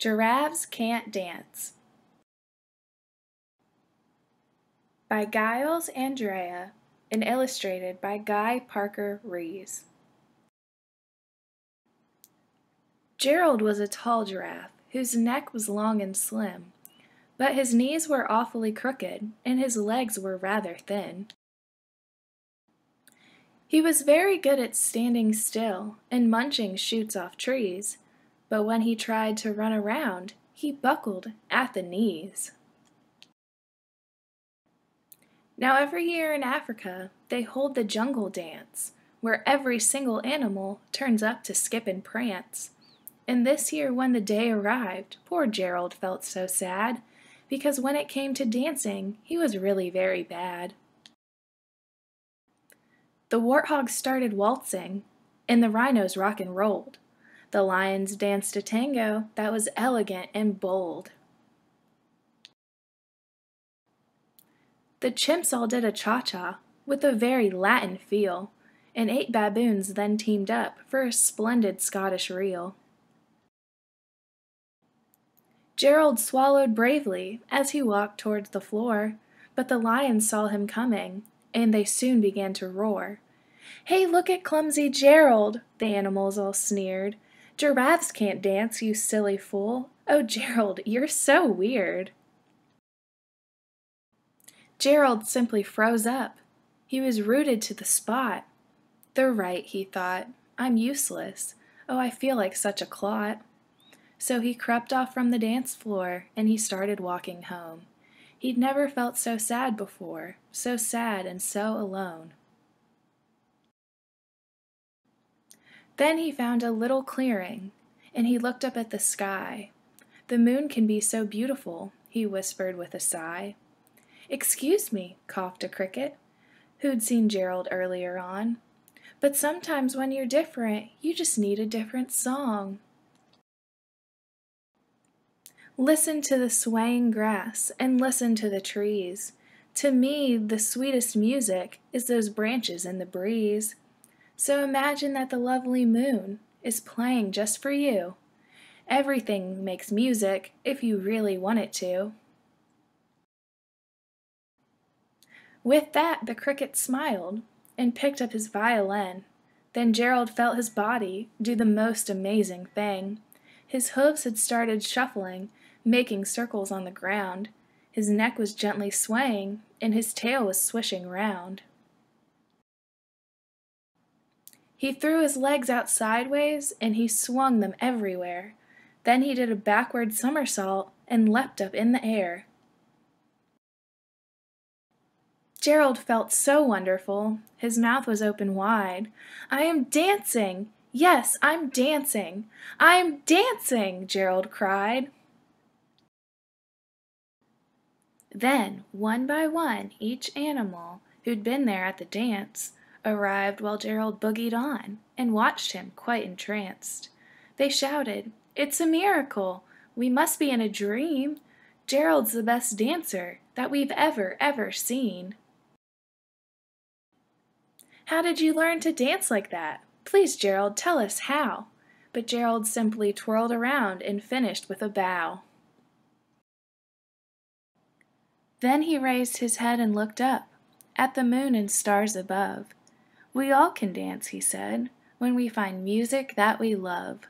Giraffes Can't Dance by Giles Andreae and illustrated by Guy Parker Rees. Gerald was a tall giraffe whose neck was long and slim, but his knees were awfully crooked and his legs were rather thin. He was very good at standing still and munching shoots off trees, but when he tried to run around, he buckled at the knees. Now every year in Africa, they hold the jungle dance, where every single animal turns up to skip and prance. And this year when the day arrived, poor Gerald felt so sad, because when it came to dancing, he was really very bad. The warthogs started waltzing, and the rhinos rock and rolled. The lions danced a tango that was elegant and bold. The chimps all did a cha-cha with a very Latin feel, and 8 baboons then teamed up for a splendid Scottish reel. Gerald swallowed bravely as he walked towards the floor, but the lions saw him coming, and they soon began to roar. "Hey, look at clumsy Gerald!" the animals all sneered. "Giraffes can't dance, you silly fool! Oh, Gerald, you're so weird!" Gerald simply froze up. He was rooted to the spot. "They're right," he thought. "I'm useless. Oh, I feel like such a clot." So he crept off from the dance floor, and he started walking home. He'd never felt so sad before, so sad and so alone. Then he found a little clearing, and he looked up at the sky. "The moon can be so beautiful," he whispered with a sigh. "Excuse me," coughed a cricket, who'd seen Gerald earlier on, "but sometimes when you're different, you just need a different song." Listen to the swaying grass and listen to the trees. To me, the sweetest music is those branches in the breeze. So imagine that the lovely moon is playing just for you. Everything makes music if you really want it to. With that, the cricket smiled and picked up his violin. Then Gerald felt his body do the most amazing thing. His hooves had started shuffling, making circles on the ground. His neck was gently swaying, and his tail was swishing round. He threw his legs out sideways, and he swung them everywhere. Then he did a backward somersault and leapt up in the air. Gerald felt so wonderful. His mouth was open wide. "I am dancing! Yes, I'm dancing! I'm dancing!" Gerald cried. Then, one by one, each animal who'd been there at the dance arrived while Gerald boogied on and watched him quite entranced. They shouted, "It's a miracle! We must be in a dream! Gerald's the best dancer that we've ever seen!" "How did you learn to dance like that? Please, Gerald, tell us how." But Gerald simply twirled around and finished with a bow. Then he raised his head and looked up at the moon and stars above. "We all can dance," he said, "when we find music that we love."